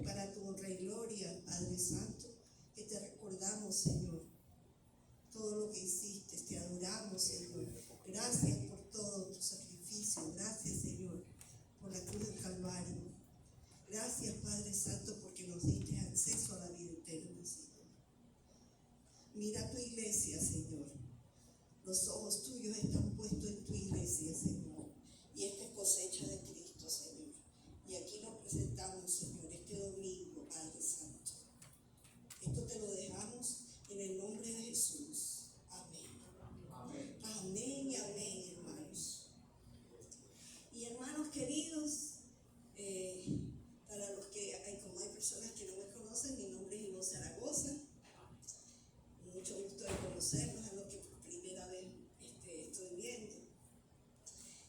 para tu honra y gloria, Padre Santo, que te recordamos, Señor, todo lo que hiciste, te adoramos, Señor. Gracias por todo tu sacrificio, gracias, Señor, por la cruz del Calvario. Gracias, Padre Santo, porque nos diste acceso a la vida eterna, Señor. Mira tu iglesia, Señor. Los ojos tuyos están puestos en tu iglesia, Señor. Y esta es cosecha de Cristo, Señor. Y aquí nos presentamos, Señor, este domingo, Padre Santo. Esto te lo dejamos en el nombre de Jesús. Amén. Amén. Amén y amén, hermanos. Y hermanos queridos, para los que, como hay personas que no me conocen, mi nombre es Ivonne Zaragoza. Mucho gusto de conocerlos, a los que por primera vez estoy viendo.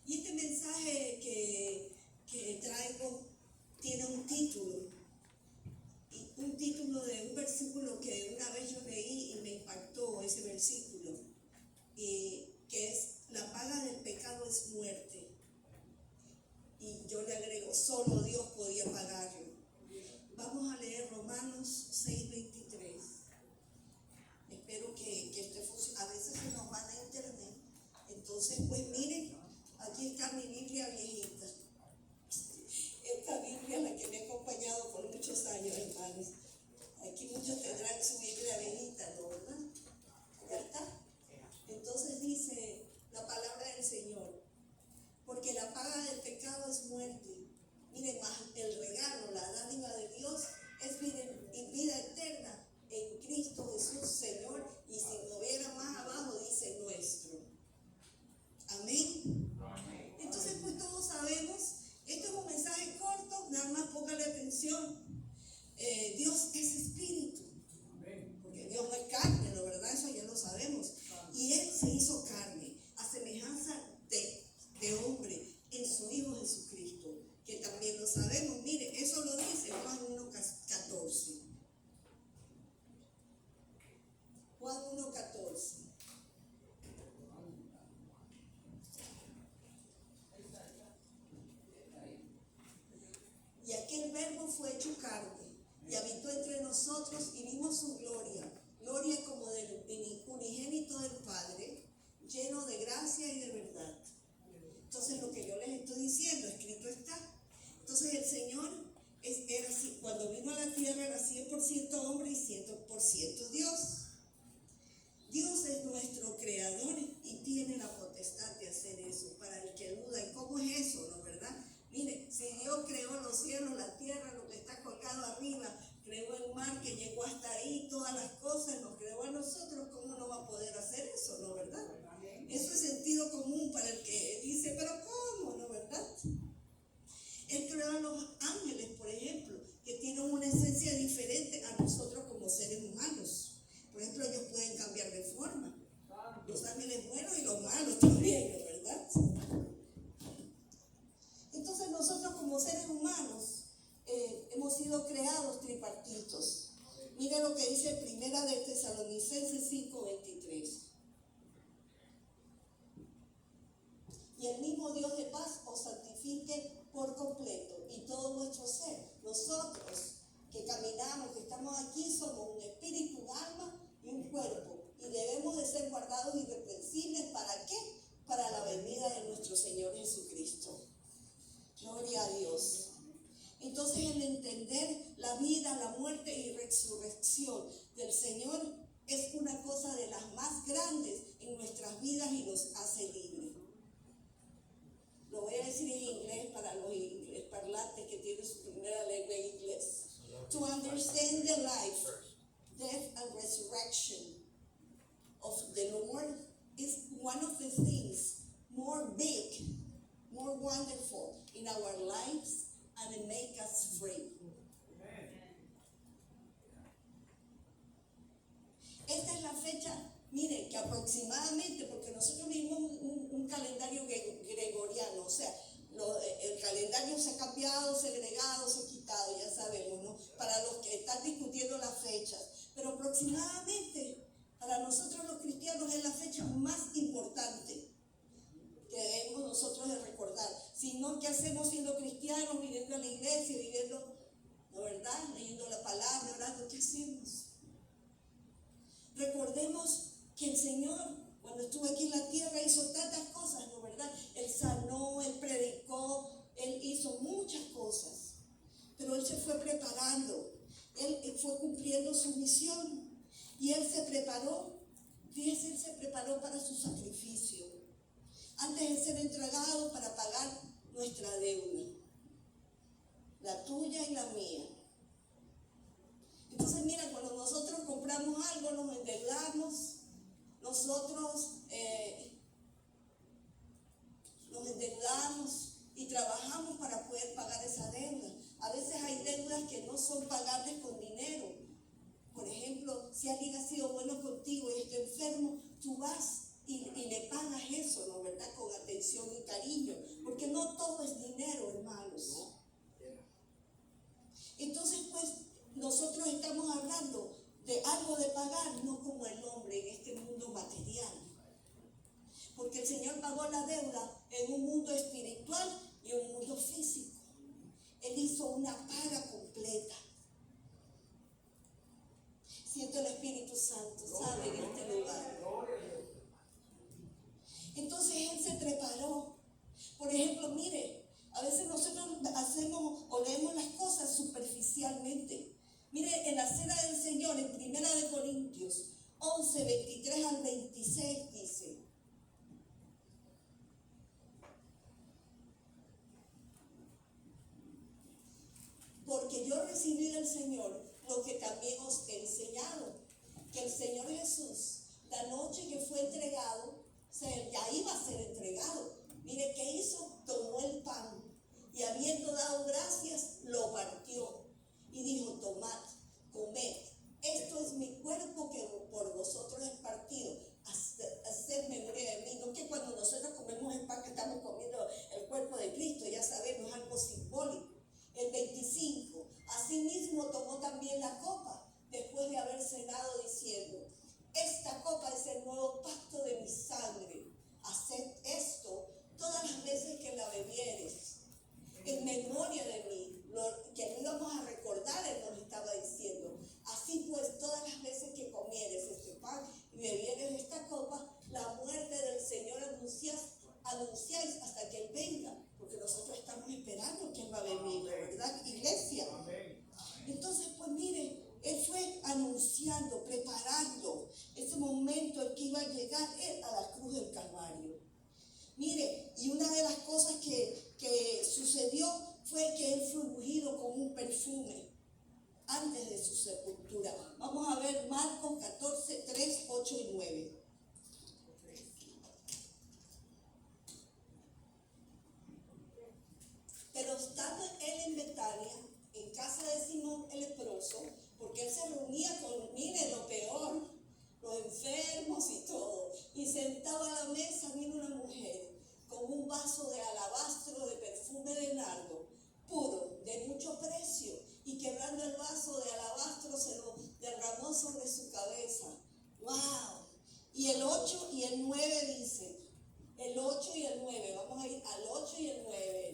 Y este mensaje que traigo tiene un título de un versículo que una vez yo leí y me impactó ese versículo, que es: la paga del pecado es muerte. Y yo le agrego, solo Dios podía pagarlo. Vamos a leer Romanos 6:23. Espero que esté funcionando. A veces se nos van a internet. Entonces, pues miren, aquí está mi Biblia viejita. Esta Biblia es la que me ha acompañado por muchos años, hermanos. Aquí muchos tendrán su Biblia viejita, ¿no? ¿Verdad? ¿Ya está? Entonces dice la palabra del Señor: porque la paga del pecado es muerte. Miren, más el regalo, la dádiva de Dios es vida eterna en Cristo Jesús, Señor. Y si no hubiera más abajo, dice nuestro. Amén. Amén. Entonces, pues todos sabemos, esto es un mensaje corto, nada más póngale atención. Dios es espíritu. Amén. Porque Dios no es carne, ¿no? ¿Verdad? Eso ya lo sabemos. Y Él se hizo carne a semejanza de hombre en su Hijo Jesucristo, que también lo sabemos. Mire, eso lo dice Juan 1:14. Juan 1:14. Y aquel verbo fue hecho carne y habitó entre nosotros y vimos su gloria, gloria como del unigénito del Padre, lleno de gracia y de verdad. Entonces, lo que yo les estoy diciendo, escrito está. Entonces, el Señor era así, cuando vino a la tierra era 100% hombre y 100% Dios. Dios es nuestro creador y tiene la potestad de hacer eso. Para el que duda, ¿y cómo es eso, no, verdad? Mire, si Dios creó los cielos, la tierra, lo que está colgado arriba, creó el mar que llegó hasta ahí, todas las cosas, nos creó a nosotros, ¿cómo no va a poder hacer eso, no, verdad? Eso es sentido común para el que dice, pero ¿cómo, no, verdad? Él creó a los ángeles, por ejemplo, que tienen una esencia diferente a nosotros como seres humanos. Por ejemplo, ellos pueden cambiar de forma. Los ángeles buenos y los malos también, ¿no, verdad? Entonces nosotros como seres humanos hemos sido creados tripartitos. Mira lo que dice Primera de Tesalonicenses 5:23. Y el mismo Dios de paz os santifique por completo y todo vuestro ser. Nosotros que caminamos, que estamos aquí, somos un espíritu, un alma y un cuerpo. Y debemos de ser guardados irreprensibles. ¿Para qué? Para la venida de nuestro Señor Jesucristo. Gloria a Dios. Entonces, el entender la vida, la muerte y resurrección del Señor es una cosa de las más grandes en nuestras vidas y nos hace libres. Lo voy a decir en inglés para los inglés parlantes que tienen su primera lengua en inglés. To understand the life, death and resurrection of the Lord is one of the things more big, more wonderful in our lives, and it makes us free. Esta es la fecha, miren, que aproximadamente, porque nosotros vivimos un calendario gregoriano, o sea, el calendario se ha cambiado, segregado, se ha quitado, ya sabemos, ¿no? Para los que están discutiendo las fechas, pero aproximadamente para nosotros los cristianos es la fecha más importante que debemos nosotros de recordar. Si no, ¿qué hacemos siendo cristianos, viviendo en la iglesia, viviendo, la verdad, Recordemos que el Señor, cuando estuvo aquí en la tierra, hizo tantas cosas, ¿no verdad? Él sanó, Él predicó, Él hizo muchas cosas. Pero Él se fue preparando, Él fue cumpliendo su misión. Y Él se preparó, fíjense, Él se preparó para su sacrificio. Antes de ser entregado para pagar nuestra deuda, la tuya y la mía. Entonces mira, cuando nosotros compramos algo, nos endeudamos, nosotros nos endeudamos y trabajamos para poder pagar esa deuda. A veces hay deudas que no son pagables con dinero. Por ejemplo, si alguien ha sido bueno contigo y está enfermo, tú vas y le pagas eso, ¿no verdad? Con atención y cariño, porque no todo es dinero, hermanos. Entonces, pues, nosotros estamos hablando de algo de pagar, no como el hombre en este mundo material. Porque el Señor pagó la deuda en un mundo espiritual y un mundo físico. Él hizo una paga completa. Siento el Espíritu Santo, ¿sabe? En este lugar. Entonces Él se preparó. Por ejemplo, mire, a veces nosotros hacemos o leemos las cosas superficialmente. Mire, en la cena del Señor, en 1 Corintios 11, 23 al 26 dice: porque yo recibí del Señor lo que también os he enseñado, que el Señor Jesús, la noche que fue entregado, ya iba a ser entregado. Mire, ¿qué hizo? Tomó el pan y habiendo dado gracias, lo partió y dijo: tomad, comed, esto es mi cuerpo que por vosotros es partido, haced memoria de mí. No que cuando nosotros comemos el pan que estamos comiendo el cuerpo de Cristo, ya sabemos, algo simbólico. El 25, asimismo tomó también la copa, después de haber cenado, diciendo: esta copa es el nuevo pacto de mi sangre, haced esto todas las veces que la bebieres, en memoria de mí. Que no íbamos a recordar, Él nos estaba diciendo: así pues, todas las veces que comieres este pan y bebieres esta copa, la muerte del Señor anunciáis hasta que Él venga, porque nosotros estamos esperando que Él va a venir, ¿verdad, iglesia? Entonces, pues mire, Él fue anunciando, preparando ese momento en que iba a llegar Él a la cruz del Calvario. Mire, y una de las cosas que sucedió fue que Él fue ungido con un perfume antes de su sepultura. Vamos a ver Marcos 14, 3, 8 y 9. Pero estando Él en Betania, en casa de Simón el leproso, porque Él se reunía con, mire lo peor, los enfermos y todo, y sentado a la mesa vino una mujer con un vaso de alabastro de perfume de nardo, puro, de mucho precio, y quebrando el vaso de alabastro se lo derramó sobre su cabeza. ¡Wow! Y el 8 y el 9 dice, el 8 y el 9, vamos a ir al 8 y el 9.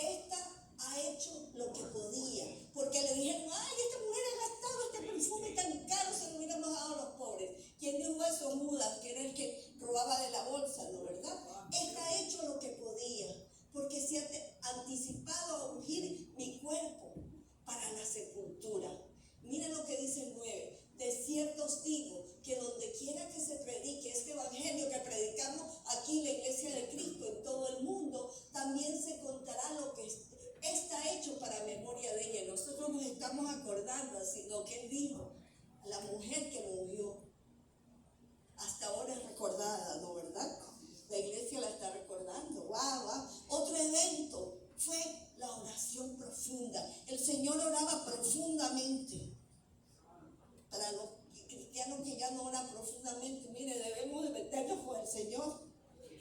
Esta ha hecho lo que podía, porque le dijeron: ay, esta mujer ha gastado este perfume tan caro, se lo hubiéramos dado a los pobres. ¿Quién dijo eso? Judas, que era el que robaba de la bolsa, ¿no verdad? Esta ha hecho lo que podía, porque se ha anticipado a ungir mi cuerpo para la sepultura. Miren lo que dice el 9. De cierto os digo que donde quiera que se predique este evangelio que predicamos aquí en la iglesia de Cristo en todo el mundo, también se contará lo que está hecho para memoria de ella. Nosotros nos estamos acordando así lo que Él dijo a la mujer que lo ungió. Hasta ahora es recordada, ¿no verdad? La iglesia la está recordando. ¡Wow! Otro evento fue la oración profunda. El Señor oraba profundamente. Para los cristianos que ya no oran profundamente, mire, debemos de meternos con el Señor.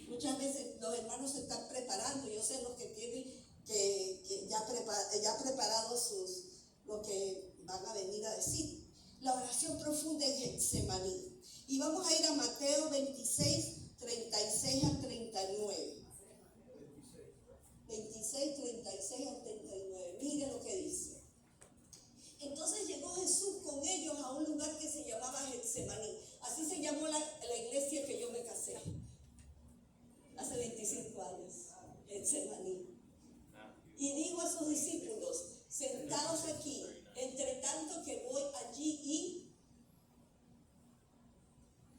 Muchas veces los hermanos se están preparando. Yo sé los que tienen que ya preparados lo que van a venir a decir. La oración profunda en Getsemaní. Y vamos a ir a Mateo 26, 36 al 39. 26, 36 al 39. Mire lo que dice. ellos a un lugar que se llamaba Getsemaní. Así se llamó la iglesia que yo me casé hace 25 años, Getsemaní. Y digo a sus discípulos, sentados aquí, entre tanto que voy allí y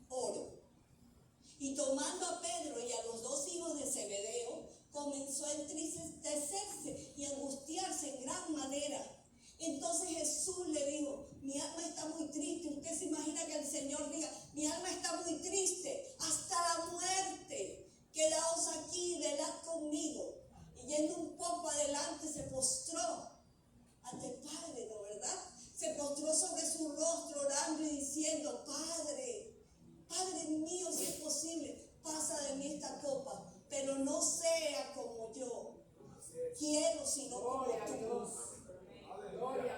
oro. Y tomando a Pedro y a los dos hijos de Zebedeo, comenzó a entristecerse y angustiarse en gran manera. Entonces Jesús le dijo, mi alma está muy triste. Usted se imagina que el Señor diga, mi alma está muy triste hasta la muerte. Quedaos aquí y velad conmigo. Y yendo un poco adelante se postró ante el Padre, ¿no verdad? Se postró sobre su rostro orando y diciendo, Padre mío, si es posible, pasa de mí esta copa, pero no sea como yo quiero, sino como tú.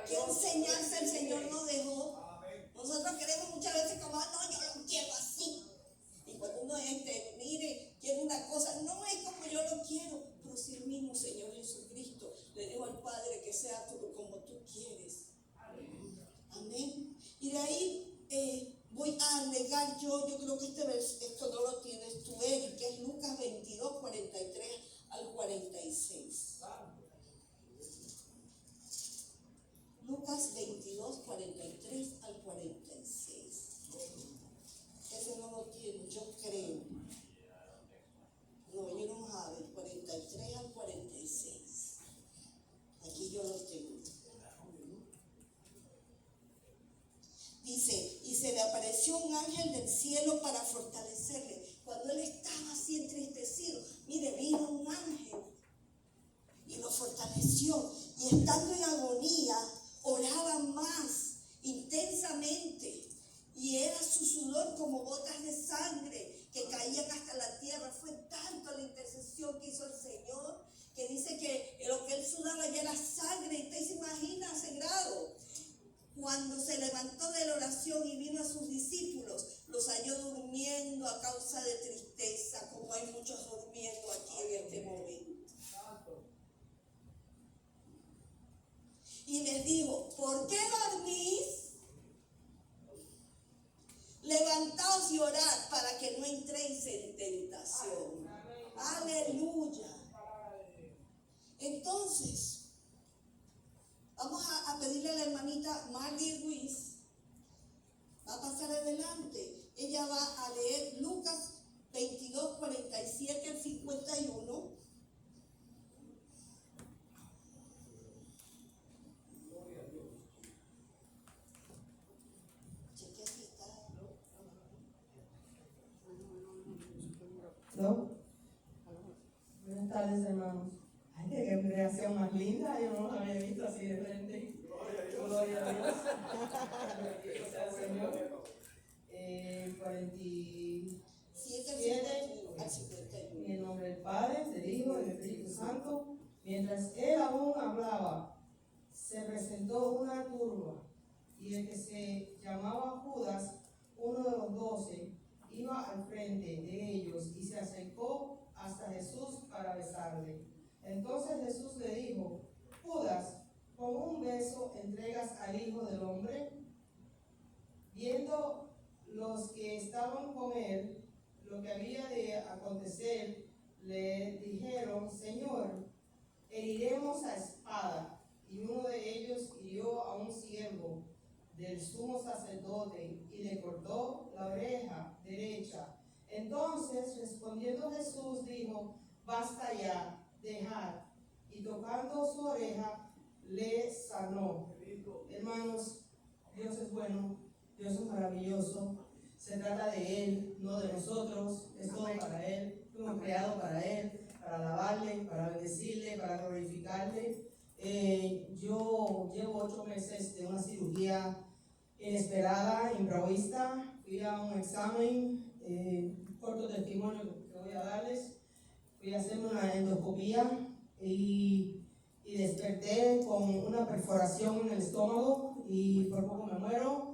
¿Qué enseñanza el Señor nos dejó? Nosotros queremos muchas veces como, no, yo lo quiero así. Y cuando uno mire, quiere una cosa, no es como yo lo quiero, pero si el mismo Señor Jesucristo le dijo al Padre que sea como tú quieres. Amén. Y de ahí voy a agregar yo creo que esto no lo tienes tú, Eric, que es Lucas 22, 43 al 46. Lucas 22, 43 al 46. Ese no lo tiene, yo creo. No, yo no have 43 al 46. Aquí yo lo tengo. Dice, y se le apareció un ángel del cielo para fortalecerle. Cuando él estaba así entristecido, mire, vino un ángel y lo fortaleció. Y estando en agonía, oraba más intensamente. Y era su sudor como gotas de sangre que caían hasta la tierra. Fue tanto la intercesión que hizo el Señor, que dice que lo que él sudaba ya era sangre. Y usted se imagina ese grado. Cuando se levantó de la oración y vino a sus discípulos, los halló durmiendo a causa de tristeza, como hay muchos durmiendo aquí en este momento. Y les dijo, ¿por qué dormís? Levantaos y orad para que no entréis en tentación. Aleluya. Entonces, vamos a pedirle a la hermanita Marley Ruiz, va a pasar adelante. Ella va a leer Lucas 22, 47 al 51. ¿No? Buenas tardes, hermanos. Ay, qué creación más linda, yo no la había visto así de frente. Gloria a Dios. Bendito sea el Señor. 47 al 51. En el nombre del Padre, del Hijo y del Espíritu Santo. Mientras él aún hablaba, se presentó una turba, y el que se llamaba Judas, uno de los 12, iba al frente de ellos y se acercó hasta Jesús para besarle. Entonces Jesús le dijo, Judas, ¿con un beso entregas al Hijo del Hombre? Viendo los que estaban con él lo que había de acontecer, le dijeron, Señor, heriremos a espada. Y uno de ellos hirió a un siervo del sumo sacerdote y le cortó la oreja derecha. Entonces, respondiendo Jesús, dijo, basta ya, dejad. Y tocando su oreja, le sanó. Hermanos, Dios es bueno, Dios es maravilloso. Se trata de Él, no de nosotros. Es todo para Él. Fuimos creados para Él, para alabarle, para bendecirle, para glorificarle. Yo llevo 8 meses de una cirugía inesperada, improvista. Fui a un examen, un corto testimonio que voy a darles. Fui a hacerme una endoscopía y desperté con una perforación en el estómago y por poco me muero.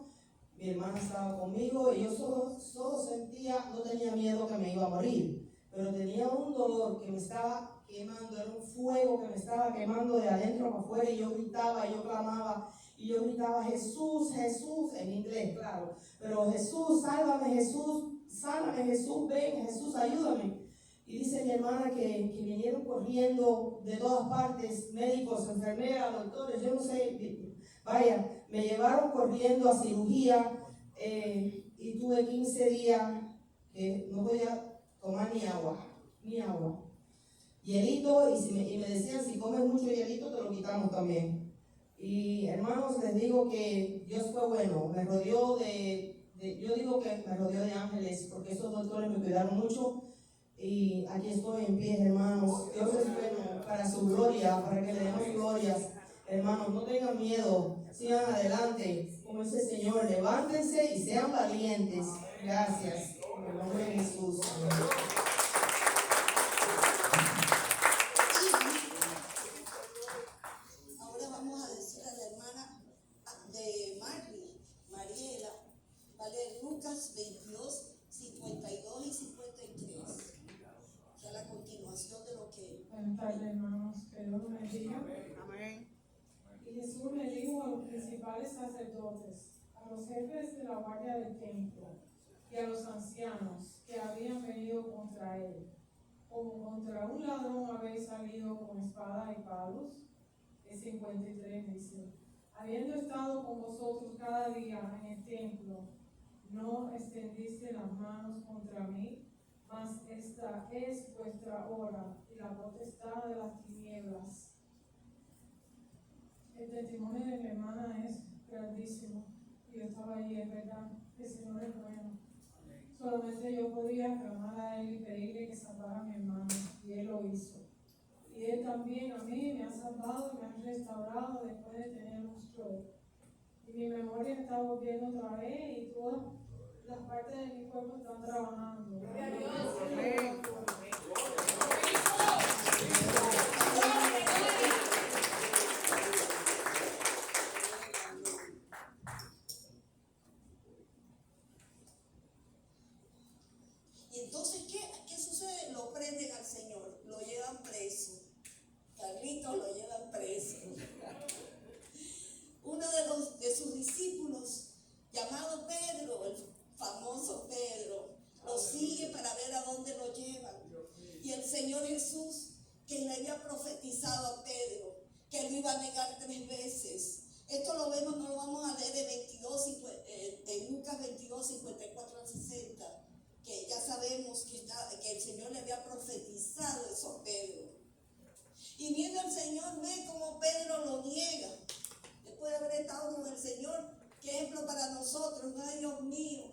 Mi hermana estaba conmigo y yo solo sentía, no tenía miedo que me iba a morir, pero tenía un dolor que me estaba quemando, era un fuego que me estaba quemando de adentro para afuera, y yo gritaba, y yo clamaba, Y yo gritaba, Jesús, Jesús, en inglés, claro. Pero Jesús, sálvame, Jesús, sálvame, Jesús, ven, Jesús, ayúdame. Y dice mi hermana que vinieron corriendo de todas partes, médicos, enfermeras, doctores, yo no sé, vaya, me llevaron corriendo a cirugía y tuve 15 días que no podía tomar ni agua. Hielito, y me decían, si comes mucho hielito te lo quitamos también. Y hermanos, les digo que Dios fue bueno, me rodeó yo digo que me rodeó de ángeles, porque esos doctores me cuidaron mucho. Y aquí estoy en pie, hermanos. Dios es bueno para su gloria, para que le demos glorias. Hermanos, no tengan miedo, sigan adelante. Como dice el Señor, levántense y sean valientes. Gracias. En el nombre de Jesús. Ahora vamos a decir a la hermana de Mariela, ¿vale? Lucas 22, 52 y 53. Ya la continuación de lo que... Buenas tardes, hermanos, que Dios los bendiga. Amén. Y Jesús le dijo a los principales sacerdotes, a los jefes de la guardia del templo y a los ancianos que habían venido contra él, como contra un ladrón habéis salido con espada y palos. El 53 dice, habiendo estado con vosotros cada día en el templo, no extendiste las manos contra mí, mas esta es vuestra hora y la potestad de las tinieblas. El testimonio de mi hermana es grandísimo. Yo estaba allí, es verdad, el Señor es bueno. Solamente yo podía clamar a Él y pedirle que salvara a mi hermana, y Él lo hizo. Y Él también a mí me ha salvado y me ha restaurado después de tener un stroke. Y mi memoria está volviendo otra vez y todas las partes de mi cuerpo están trabajando. Amén. Y entonces, ¿qué sucede? Lo prenden al Señor, lo llevan preso. Carlitos lo llevan preso. Uno de sus discípulos, llamado Pedro, el famoso Pedro, lo sigue para ver a dónde lo llevan. Y el Señor Jesús, que le había profetizado a Pedro, que lo iba a negar 3 veces. Esto lo vemos, no lo vamos a leer de Lucas 22, 54 al 60, que ya sabemos que el Señor le había profetizado eso a Pedro. Y viendo al Señor, ve cómo Pedro lo niega. Después de haber estado con el Señor, qué ejemplo para nosotros, ¿no? Dios mío.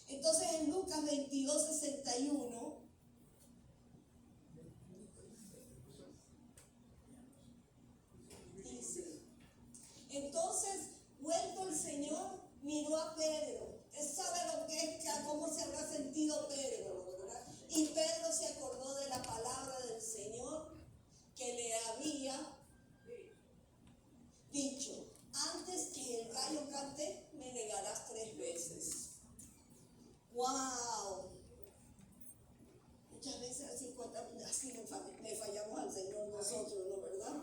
Entonces en Lucas 22, 61, dice, entonces, vuelto el Señor, miró a Pedro. Él sabe lo que es, cómo se habrá sentido Pedro, ¿verdad? Y Pedro se acordó de la palabra del Señor que le había dicho, antes que el gallo cante, me negarás 3 veces. ¡Wow! Muchas veces así le fallamos al Señor nosotros, ¿no? ¿Verdad?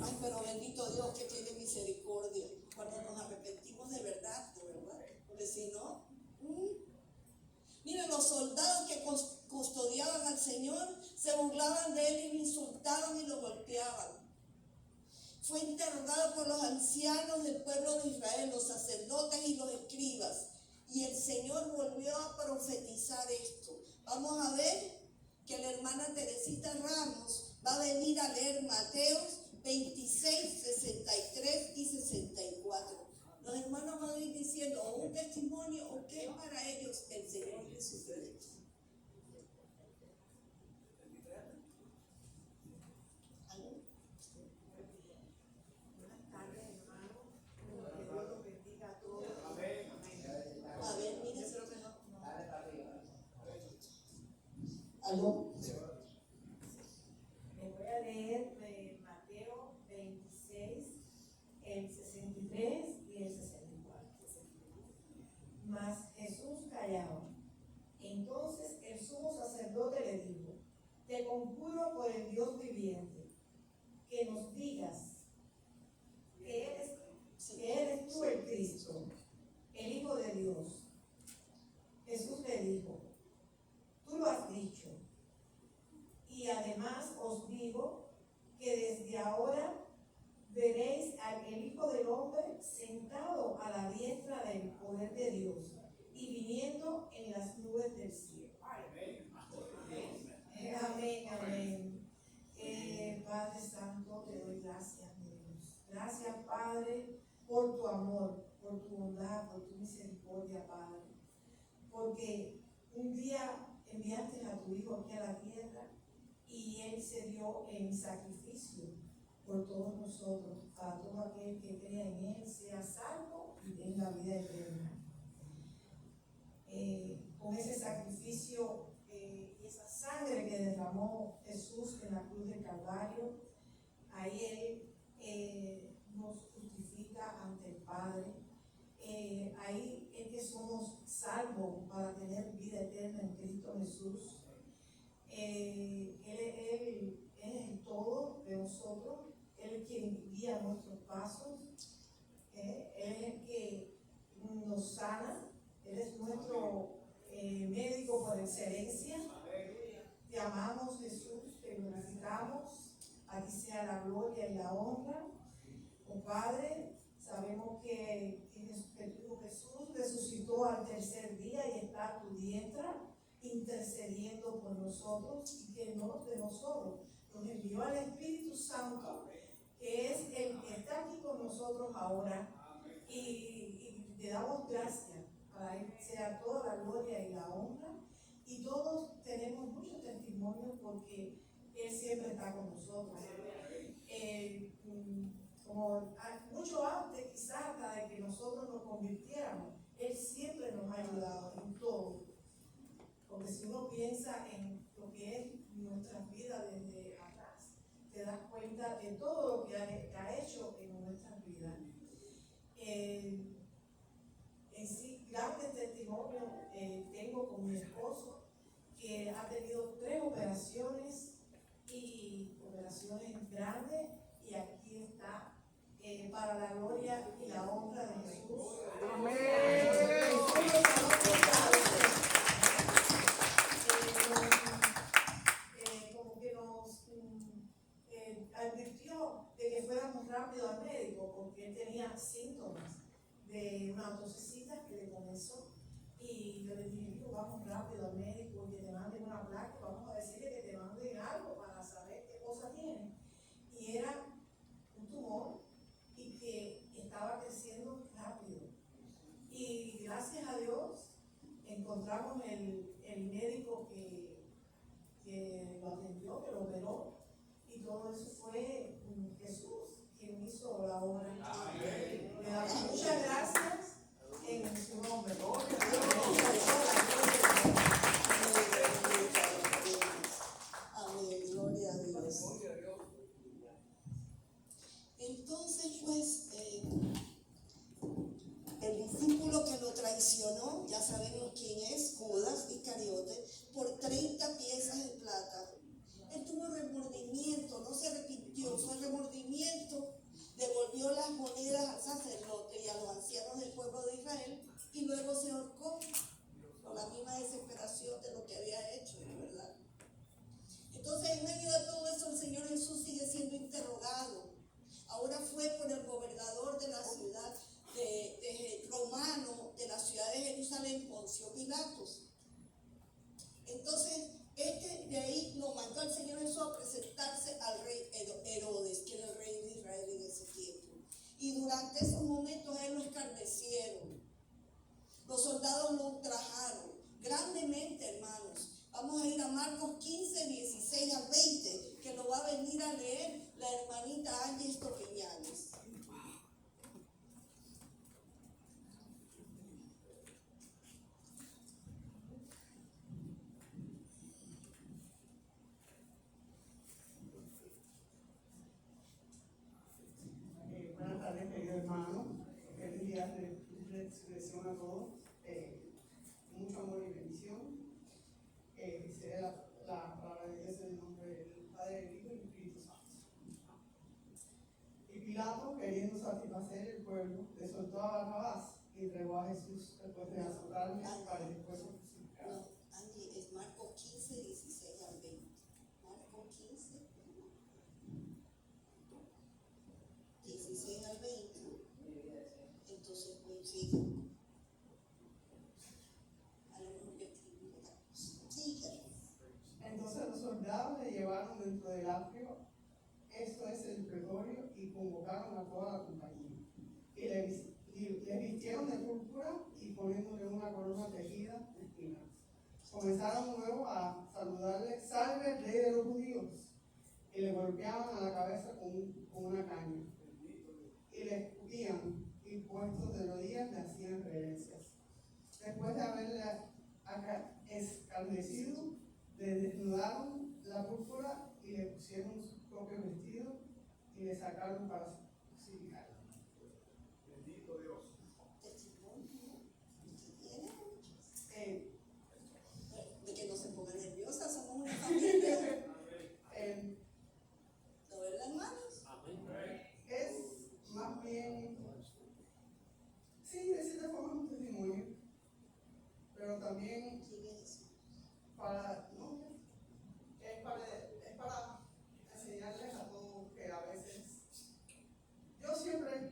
Ay, pero bendito Dios que tiene misericordia cuando nos arrepentimos de verdad, porque si no... Miren, los soldados que custodiaban al Señor se burlaban de él y lo insultaban y lo golpeaban. Fue interrogado por los ancianos del pueblo de Israel, los sacerdotes y los escribas. Y el Señor volvió a profetizar esto. Vamos a ver que la hermana Teresita Ramos va a venir a leer Mateos 26, 63 y 64. Los hermanos van a ir diciendo o un testimonio o qué para ellos el Señor Jesucristo. Buenas tardes, hermano. Que Dios los bendiga a todos. A ver, mire. ¿Aló? Les voy a leer de Mateo 26, el 63 y el 64. Mas Jesús callaba. Entonces el sumo sacerdote le dijo, te conjuro por el Dios viviente, que nos digas que eres que eres tú el Cristo, el Hijo de Dios. Jesús le dijo, tú lo has dicho. Y además os digo que desde ahora veréis al Hijo del Hombre sentado a la diestra del poder de Dios y viniendo en las nubes del cielo. Amén, amén. Padre Santo, te doy gracias, mi Dios. Gracias, Padre, por tu amor, por tu bondad, por tu misericordia, Padre. Porque un día enviaste a tu Hijo aquí a la tierra y Él se dio en sacrificio por todos nosotros, para todo aquel que crea en Él, sea salvo y tenga vida eterna. Con ese sacrificio y esa sangre que derramó Jesús en la cruz del Calvario, ahí Él nos justifica ante el Padre. Ahí es que somos salvos para tener vida eterna en Cristo Jesús. Él es el todo de nosotros. Él es quien guía nuestros pasos. Él es el que nos sana. Él es nuestro médico por excelencia. Te amamos, Jesús, te glorificamos. A ti sea la gloria y la honra. Oh Padre, sabemos que Jesús resucitó al tercer día y está a tu diestra intercediendo por nosotros, y que no de nosotros nos envió al Espíritu Santo, que es el que está aquí con nosotros ahora, y le damos gracias. Para Él sea toda la gloria y la honra, y todos tenemos muchos testimonios porque Él siempre está con nosotros. Como mucho antes quizás hasta de que nosotros nos convirtiéramos, Él siempre nos ha ayudado en todo. Porque si uno piensa en lo que es nuestras vidas desde atrás, te das cuenta de todo lo que ha hecho en nuestras vidas. En sí, grandes testimonios tengo con mi esposo, que ha tenido 3 operaciones, y operaciones grandes, y aquí está, para la gloria y la honra de Jesús. Amén. Como que nos advirtió de que fuéramos rápido al médico, porque él tenía síntomas de una tosecita que le comenzó, y yo le dije, hijo, vamos rápido al médico y que te manden una placa, vamos a decirle que te manden algo para saber qué cosa tiene. Y era un tumor y que estaba creciendo rápido. Y gracias a Dios encontramos el médico que lo atendió, que lo operó, y todo eso fue Jesús quien hizo la obra. Le damos muchas gracias en su nombre. Amén, gloria a Dios. Entonces, pues, el discípulo que lo traicionó, ya sabemos quién es, Judas Iscariote, por 30 piezas de plata. Él tuvo remordimiento, no se arrepintió, fue remordimiento, devolvió las monedas al sacerdote y a los ancianos del pueblo de Israel, y luego se ahorcó con la misma desesperación de lo que había hecho, ¿verdad? Entonces, en medio de todo eso, el Señor Jesús sigue siendo interrogado. Ahora fue por el gobernador de la ciudad romano, de la ciudad de Jerusalén, Poncio Pilatos. Entonces, de ahí lo mandó al Señor Jesús a presentarse al rey Herodes, que era el rey de Israel en ese tiempo. Y durante esos momentos él lo escarnecieron. Los soldados lo ultrajaron grandemente, hermanos. Vamos a ir a Marcos 15, 16 al 20, que lo va a venir a leer la hermanita Angie Estopiñanes. Buenas tardes, querido hermano. Feliz día de resurrección a todos. Mucho amor y bendición. Dice la palabra de Dios en el nombre del Padre, del Hijo y del Espíritu Santo. pueblo, le soltó a Barrabás y entregó a Jesús después de azotarle para después ser crucificado. No, Angie, es Marcos 15, 16 al 20. Marcos 15, 16 al 20. Entonces coincide. A lo mejor yo escribí otra cosa. Sí, Entonces los soldados le llevaron dentro del atrio, esto es el pretorio, y convocaron a toda la compañía. Y le vistieron de púrpura y poniéndole una corona tejida de espinas. Comenzaron luego a saludarle: salve, rey de los judíos. Y le golpeaban a la cabeza con una caña. Y le escupían y puestos de rodillas le hacían reverencias. Después de haberle escarnecido, le desnudaron la púrpura y le pusieron su propio vestido y le sacaron para crucificarlo. Bendito Dios. testimonio que tiene de que no se ponga nerviosa, somos una familia. ¿No verdad, hermanos? Es más bien, sí, de cierta forma es un testimonio, pero también ¿Quién es eso? es para enseñarles a todos que a veces Dios siempre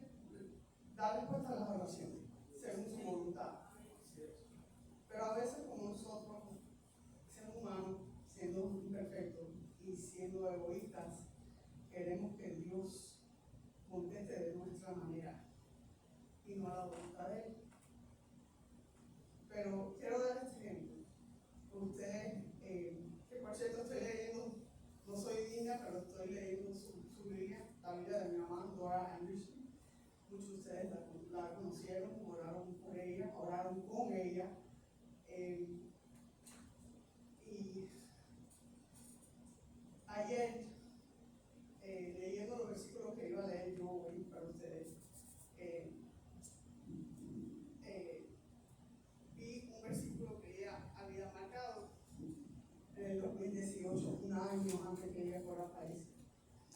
da respuesta a las oraciones según su voluntad, pero a veces como nosotros, siendo humanos, siendo imperfectos y siendo egoístas, queremos que Dios conteste de nuestra manera y no a la voluntad de Él. Pero quiero dar este ejemplo. Ustedes, que por cierto estoy leyendo, no soy digna, pero estoy leyendo su Biblia, la Biblia de mi mamá, Dora Anderson. Muchos de ustedes la conocieron, oraron por ella, oraron con ella. Y ayer, leyendo los versículos que iba a leer yo hoy para ustedes, vi un versículo que ella había marcado en el 2018, un año antes que ella fuera a París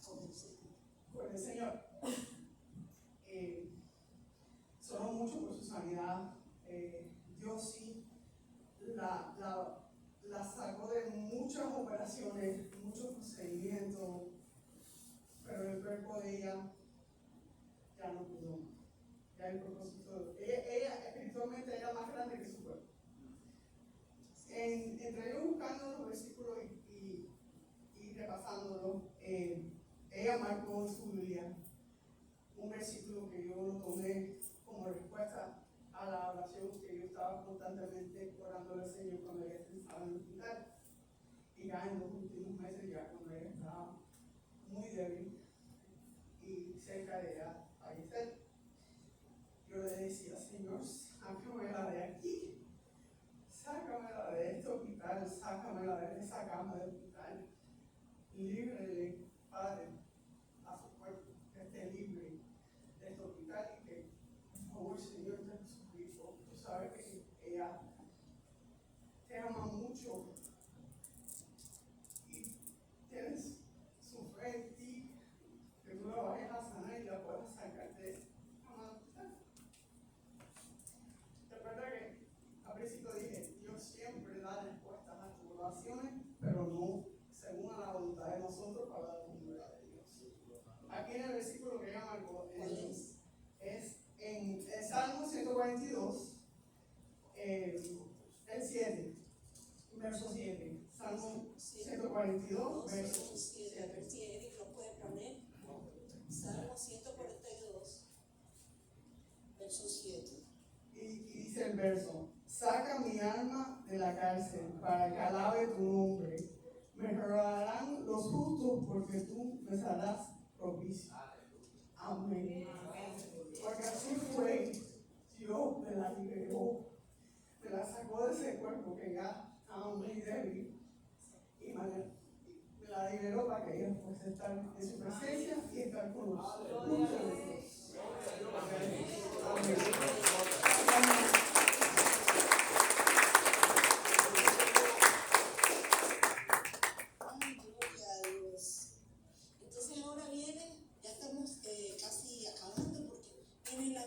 con el Señor. Sonó mucho por su sanidad. Dios sí la sacó de muchas operaciones, muchos procedimientos, pero el cuerpo de ella ya no pudo. Ya el propósito, ella espiritualmente era más grande que su cuerpo. Entre yo buscando los versículos y repasándolo, ella marcó en su Biblia un versículo que yo lo tomé como respuesta a la oración que yo estaba constantemente orando al Señor cuando ella estaba en el hospital. Y ya en los últimos meses, ya cuando ella estaba muy débil y cerca de ella fallecer, yo le decía: Señor, sácamela de aquí, sácamela de este hospital, sácamela de esa cama del hospital, líbrele, Padre, a su cuerpo, que esté libre de este hospital y que, por favor, Señor, de Jesucristo, tú sabes que ella te ama mucho y tienes su fe en ti, que tú la vayas a sanar y la puedas sacar de esta hospital. Recuerda que al principio dije: Dios siempre da respuestas a tus oraciones, pero no según a la voluntad de nosotros, para la voluntad de Dios. Aquí en el versículo que ella marcó es en el Salmo 142, el 7, verso 7. Salmo 142, verso 7. A ver si Eric lo puede poner. Salmo 142, verso 7. Y dice el verso: saca mi alma de la cárcel para que alabe tu nombre. Mejorarán los justos porque tú me serás propicio. Amén. Porque así fue, Dios me la liberó, me la sacó de ese cuerpo que ya estaba muy débil y me la liberó para que ella pueda estar en su presencia y estar con nosotros. Amén. Ay, gloria a Dios. Entonces ahora viene, ya estamos casi acabando porque viene la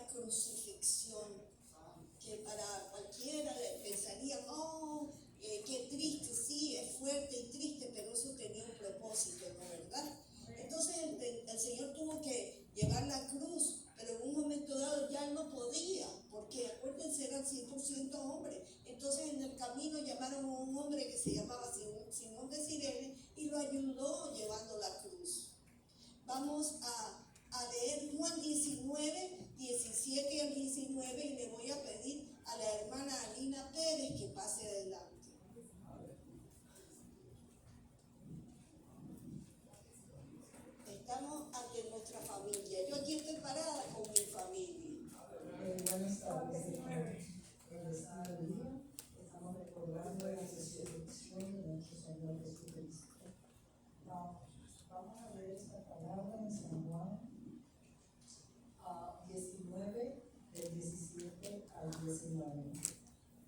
fuerte y triste, pero eso tenía un propósito, ¿no verdad? Entonces el Señor tuvo que llevar la cruz, pero en un momento dado ya él no podía, porque acuérdense, eran 100% hombres. Entonces en el camino llamaron a un hombre que se llamaba Simón de Cirene y lo ayudó llevando la cruz. Vamos a leer Juan 19, 17 al 19 y le voy a pedir a la hermana Alina Pérez que pase adelante. Estamos ante nuestra familia. Yo aquí estoy parada con mi familia. Buenas tardes, en este día estamos recordando la resurrección de nuestro Señor Jesucristo. Vamos a leer esta palabra en San Juan 19, del 17 al 19.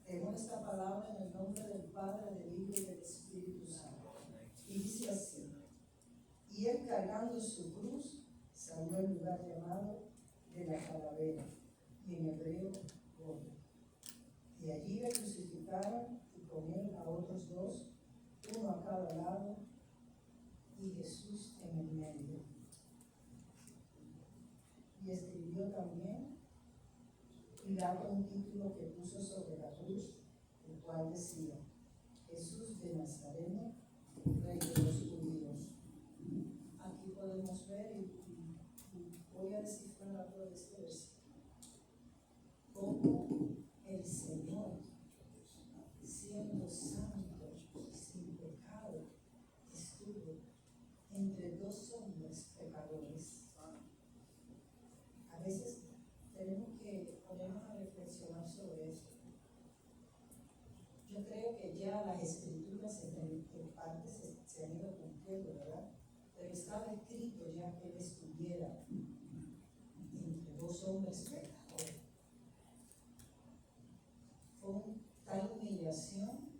Leemos esta palabra en el nombre del Padre, del Hijo y del Espíritu Santo. Y dice así: y él, cargando su cruz, salió al lugar llamado de la Calavera, y en hebreo Golgota. Y allí le crucificaron y con él a otros dos, uno a cada lado, y Jesús en el medio. Y escribió también Pilato un título que puso sobre la cruz, el cual decía: Jesús de Nazareno, Rey de los judíos. Aquí podemos ver, y voy a descifrar todo este versículo, cómo el Señor, siendo santo, sin pecado, estuvo entre dos hombres pecadores. A veces tenemos que ponernos a reflexionar sobre eso. Yo creo que ya las escrituras en parte se han ido cumpliendo, ¿verdad? Pero estaba escrito ya que él estuviera entre dos hombres pecadores. Fue tal humillación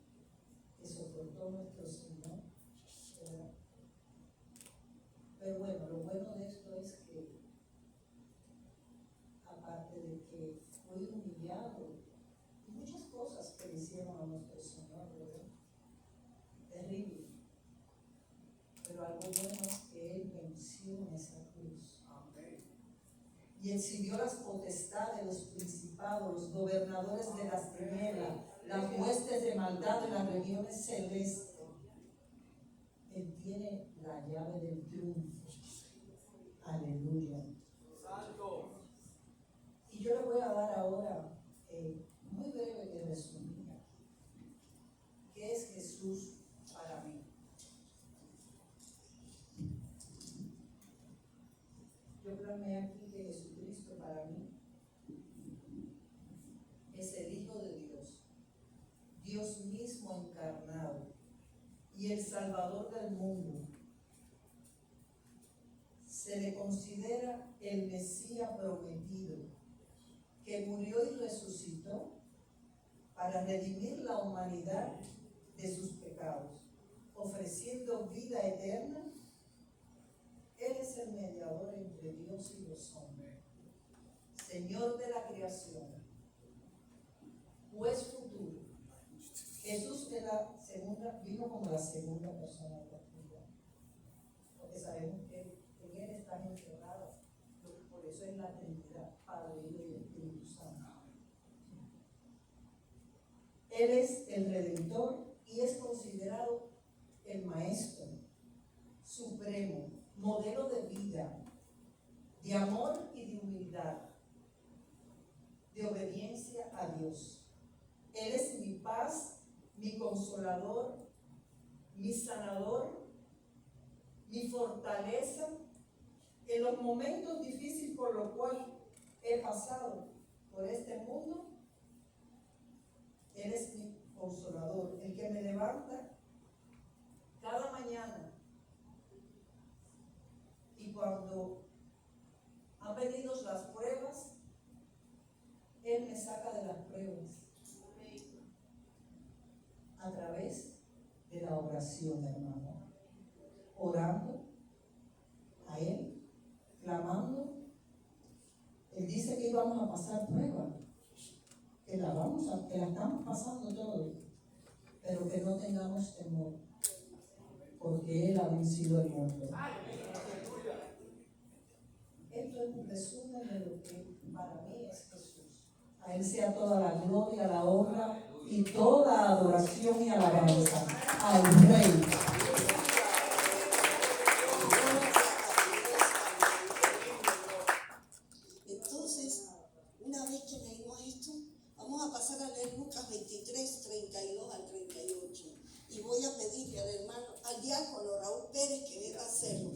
que soportó nuestro Señor, ¿verdad? Pero bueno, lo bueno de esto es que, aparte de que fue humillado, muchas cosas que le hicieron a nuestro Señor, ¿verdad? Terrible. Pero algo bueno es que él venció en esa cruz. Amén. Y exhibió las potestades, los principados, los gobernadores de las tinieblas, las huestes de maldad de las regiones celestes. Él tiene la llave del triunfo. Aleluya. Santo. Y yo le voy a dar ahora, muy breve de resumir, ¿qué es Jesús para mí? Yo clamé aquí que Jesucristo para mí es el Hijo de Dios, Dios mismo encarnado y el Salvador del mundo. Se le considera el Mesías prometido, que murió y resucitó para redimir la humanidad de sus pecados, ofreciendo vida eterna. Él es el mediador entre Dios y los hombres, Señor de la creación, juez futuro. Jesús vino como la segunda persona de la Trinidad, porque sabemos que en Él están encerradas, por eso es la Trinidad, Padre, Hijo y Espíritu Santo. Él es el Redentor y es considerado el Maestro supremo, modelo de vida, de amor y de humildad, de obediencia a Dios. Él es mi paz, mi consolador, mi sanador, mi fortaleza en los momentos difíciles por los cuales he pasado por este mundo. Él es mi consolador, el que me levanta cada mañana. Y cuando han venido las pruebas, Él me saca de las pruebas a través de la oración, hermano. Orando a Él, clamando. Él dice que íbamos a pasar pruebas, que la estamos pasando todos, pero que no tengamos temor, porque Él ha vencido el mundo. Esto es un resumen de lo que para mí es Jesús. A Él sea toda la gloria, la honra y toda adoración y alabanza al Rey. Entonces, una vez que leímos esto, vamos a pasar a leer Lucas 23, 32 al 38. Y voy a pedirle al hermano, al diácono Raúl Pérez que venga a hacerlo.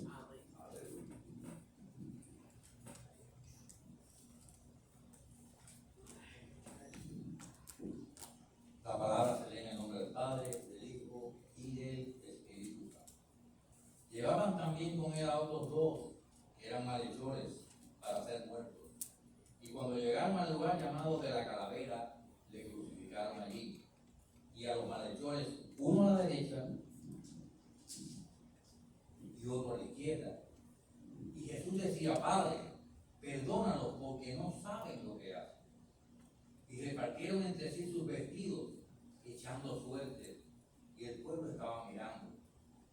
La palabra se lee en el nombre del Padre, del Hijo y del Espíritu Santo. Llevaban también con él a otros dos que eran malhechores para ser muertos. Y cuando llegaron al lugar llamado de la Calavera, le crucificaron allí. Y a los malhechores, uno a la derecha y otro a la izquierda. Y Jesús decía: Padre, perdónalos porque no saben lo que hacen. Y repartieron entre sí sus vestidos, echando suertes, y el pueblo estaba mirando.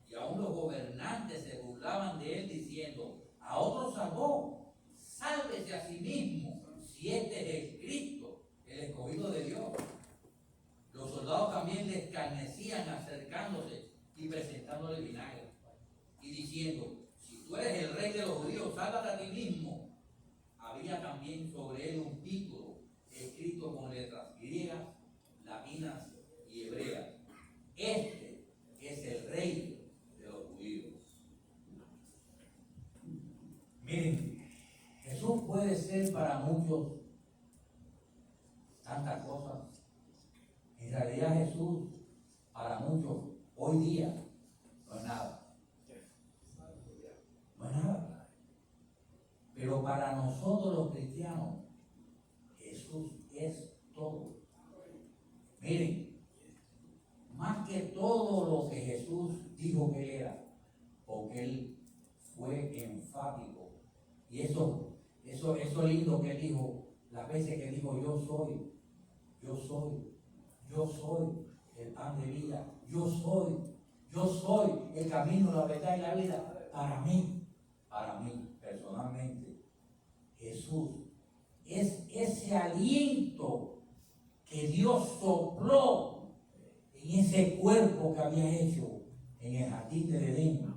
Y aún los gobernantes se burlaban de él, diciendo: a otro salvó, sálvese a sí mismo, si este es el Cristo, el escogido de Dios. Los soldados también le escarnecían, acercándose y presentándole vinagre, y diciendo: si tú eres el rey de los judíos, sálvate a ti mismo. Había también sobre él un título escrito con letras griegas, latinas y hebreas: este es el rey de los judíos. Miren, Jesús puede ser para muchos tantas cosas. En realidad Jesús para muchos hoy día no es nada. No es nada. Pero para nosotros los cristianos, Jesús es todo. Miren, más que todo lo que Jesús dijo que él era, porque él fue enfático. Y eso lindo que él dijo, las veces que dijo: yo soy el pan de vida, yo soy el camino, la verdad y la vida. Para mí personalmente, Jesús es ese aliento que Dios sopló en ese cuerpo que había hecho en el jardín de Edén,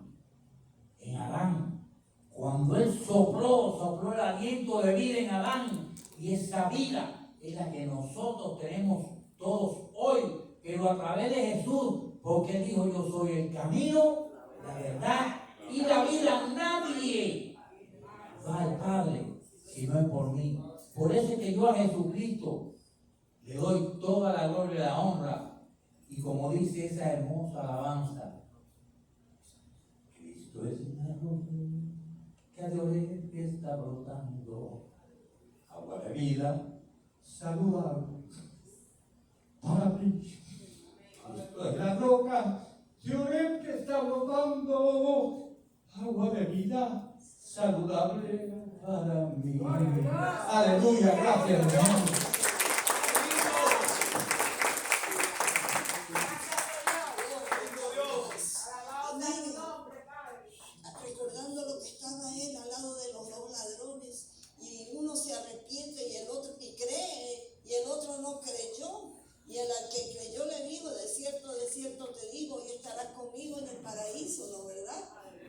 en Adán. Cuando Él sopló el aliento de vida en Adán, y esa vida es la que nosotros tenemos todos hoy, pero a través de Jesús, porque Él dijo: yo soy el camino, la verdad y la vida. Nadie va al Padre si no es por mí. Por eso es que yo a Jesucristo le doy toda la gloria y la honra. Y como dice esa hermosa alabanza: Cristo es una roca que de oriente está brotando, agua de vida saludable para mí. Cristo es la roca de oriente está brotando, agua de vida saludable para mí. Aleluya, gracias, hermano. Recordando lo que estaba él al lado de los dos ladrones, y uno se arrepiente y el otro y cree, y el otro no creyó, y el que creyó le dijo: de cierto te digo, y estarás conmigo en el paraíso, ¿no verdad?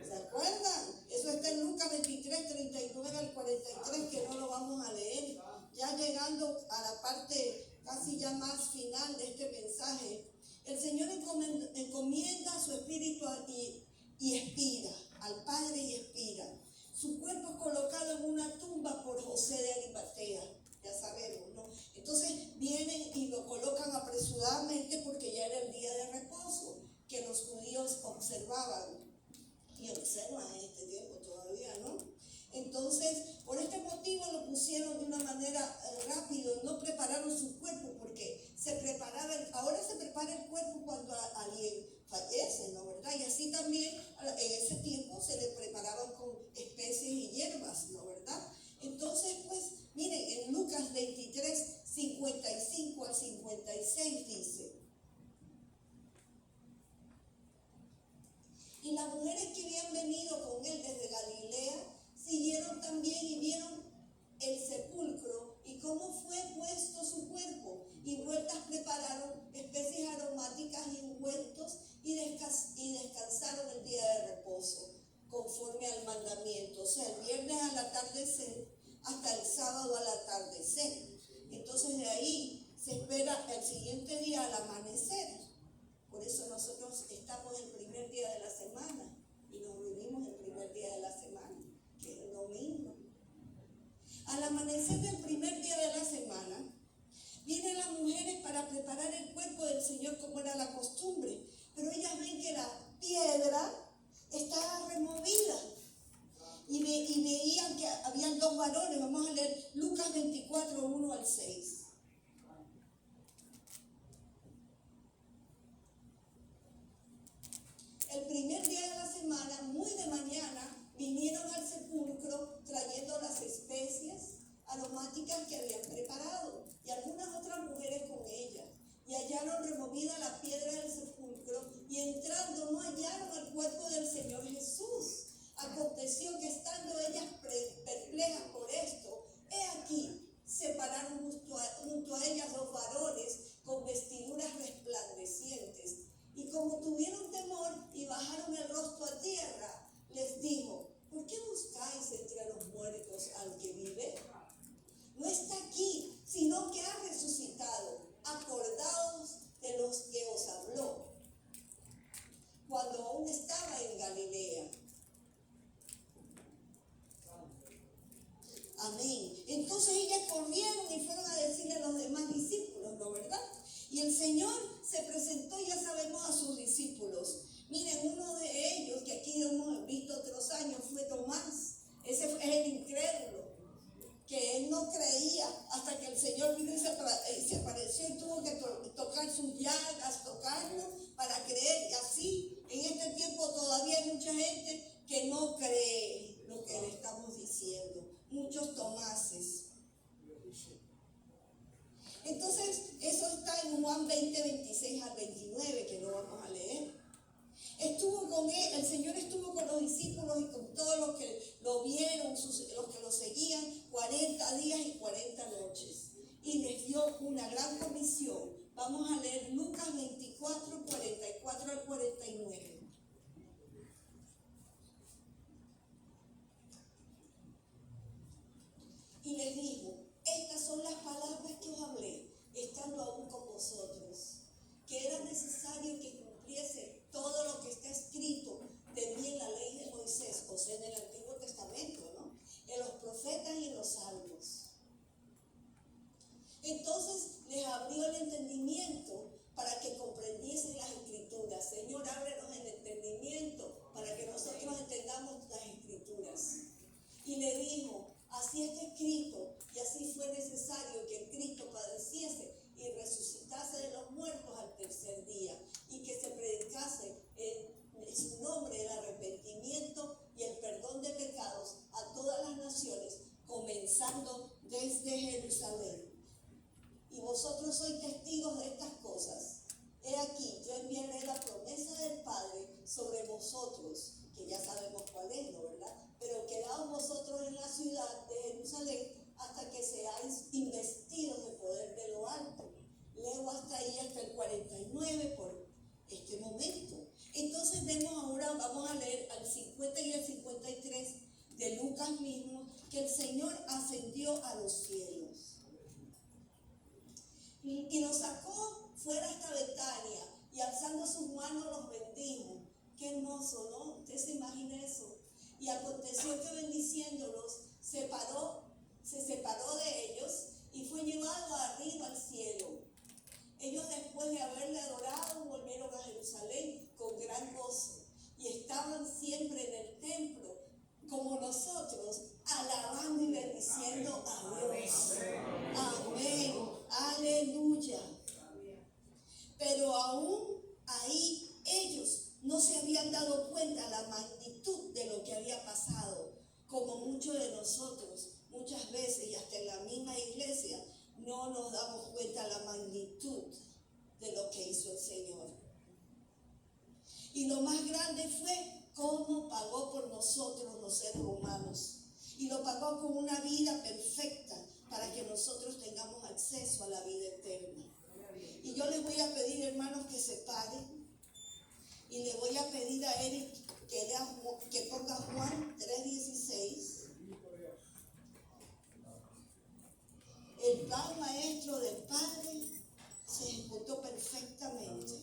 ¿Se acuerdan? Eso está en Lucas 23, 39 al 43, que no lo vamos a leer. Ya llegando a la parte casi ya más final de este mensaje, el Señor encomienda su espíritu y expira, al Padre y expira. Su cuerpo es colocado en una tumba por José de Arimatea, ya sabemos, ¿no? Entonces vienen y lo colocan apresuradamente porque ya era el día de reposo que los judíos observaban y observan en este tiempo todavía, ¿no? Entonces, por este motivo lo pusieron de una manera rápido, no prepararon su cuerpo porque ahora se prepara el cuerpo cuando alguien fallece, ¿no verdad? Y así también en ese tiempo se le preparaban con especies y hierbas, ¿no verdad? Entonces, pues, miren, en Lucas 23, 55 al 56 dice: y mujeres que habían venido con él desde Galilea siguieron también y vieron el sepulcro y cómo fue puesto su cuerpo, y vueltas prepararon especies aromáticas y ungüentos y descansaron el día de reposo, conforme al mandamiento. O sea, el viernes al atardecer hasta el sábado al atardecer. Entonces de ahí se espera el siguiente día al amanecer. Por eso nosotros estamos el primer día de la semana y nos reunimos el primer día de la semana, que es el domingo. Al amanecer del primer día de la semana, vienen las mujeres para preparar el cuerpo del Señor como era la costumbre, pero ellas ven que la piedra estaba removida y veían que habían dos varones. Vamos a leer Lucas 24, 1 al 6. El primer día de la semana, muy de mañana, vinieron al sepulcro trayendo las especies aromáticas que habían preparado y algunas otras mujeres con ellas. Y hallaron removida la piedra del sepulcro y entrando no hallaron el cuerpo del Señor Jesús. Aconteció que estando ellas perplejas por esto, he aquí, se pararon junto a ellas dos varones con vestiduras resplandecientes. Y como tuvieron temor y bajaron el rostro a tierra, les dijo: ¿por qué buscáis entre los muertos al que vive? No está aquí, sino que ha resucitado. Acordaos de los que os habló cuando aún estaba en Galilea. Amén. Entonces ellas corrieron y fueron a decirle a los demás discípulos, ¿no verdad? Y el Señor se presentó, ya sabemos, a sus discípulos. Miren, uno de ellos, que aquí hemos visto otros años, fue Tomás. Ese es el incrédulo, que él no creía hasta que el Señor vino y se apareció y tuvo que tocar sus llagas, tocarlo para creer. Y así, en este tiempo todavía hay mucha gente que no cree lo que le estamos diciendo. Muchos Tomases. Entonces, eso está en Juan 20, 26 al 29, que lo vamos a leer. Estuvo con él, el Señor estuvo con los discípulos y con todos los que lo vieron, los que lo seguían, 40 días y 40 noches. Y les dio una gran comisión. Vamos a leer Lucas 24, 44 al 49. Y les dijo: estas son las palabras que os hablé, estando aún con vosotros, que era necesario que cumpliese todo lo que está escrito de mí en la ley de Moisés, o sea, en el Antiguo Testamento, ¿no? En los profetas y en los salmos. Entonces les abrió el entendimiento para que comprendiesen las escrituras. Señor, ábrenos el entendimiento para que nosotros entendamos las escrituras. Y le dijo: así está escrito, y así fue necesario que el Cristo padeciese y resucitase de los muertos al tercer día, y que se predicase en su nombre el arrepentimiento y el perdón de pecados a todas las naciones, comenzando desde Jerusalén. Y vosotros sois testigos de estas cosas. He aquí, yo enviaré la promesa del Padre sobre vosotros, que ya sabemos cuál es, ¿no verdad? Pero quedaos vosotros en la ciudad de Jerusalén hasta que seáis investidos de poder de lo alto. Leo hasta ahí, hasta el 49 por este momento. Entonces vemos ahora, vamos a leer al 50 y al 53 de Lucas mismo, que el Señor ascendió a los cielos. Y los sacó fuera hasta Betania, y alzando sus manos los bendijo. Qué hermoso, ¿no? ¿Usted se imagina eso? Y aconteció que bendiciéndolos, se separó de ellos y fue llevado arriba al cielo. Ellos, después de haberle adorado, volvieron a Jerusalén con gran gozo y estaban siempre en el templo, como nosotros, alabando y bendiciendo a Dios. Amén. Aleluya. Pero aún ahí ellos no se habían dado cuenta la magnitud de lo que había pasado, como muchos de nosotros, muchas veces, y hasta en la misma iglesia, no nos damos cuenta la magnitud de lo que hizo el Señor. Y lo más grande fue cómo pagó por nosotros los seres humanos. Y lo pagó con una vida perfecta para que nosotros tengamos acceso a la vida eterna. Y yo les voy a pedir, hermanos, que se paren. Y le voy a pedir a Eric que ponga Juan 3:16. El plan maestro del Padre se ejecutó perfectamente.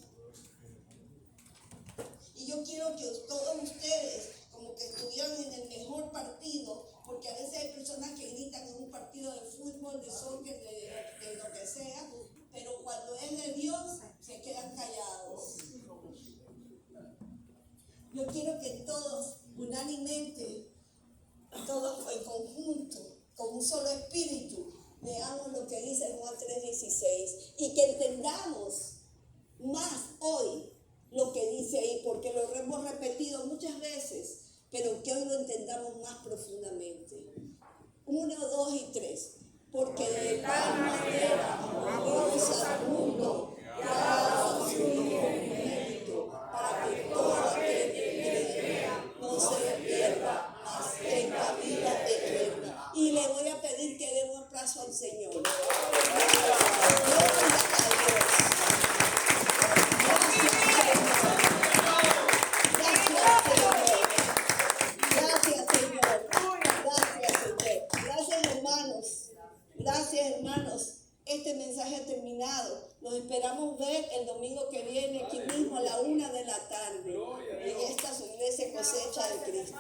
Y yo quiero que todos ustedes, como que estuvieran en el mejor partido, porque a veces hay personas que gritan en un partido de fútbol, de soccer, de lo que sea, pero cuando es de Dios, se quedan callados. Yo quiero que todos, unánimemente, todos en conjunto, con un solo espíritu, leamos lo que dice Juan 3:16 y que entendamos más hoy lo que dice ahí, porque lo hemos repetido muchas veces, pero que hoy lo entendamos más profundamente. 1, 2 y 3. Porque de tal manera amó Dios al mundo que ha dado a su Hijo unigénito, para que todo aquel que crea no se pierda, mas tenga vida eterna. Y le voy a pedir que dé un aplauso al Señor. Gloria a Dios. Gracias, hermanos. Este mensaje ha terminado. Nos esperamos ver el domingo que viene aquí mismo a la 1 de la tarde en esta su iglesia Cosecha de Cristo.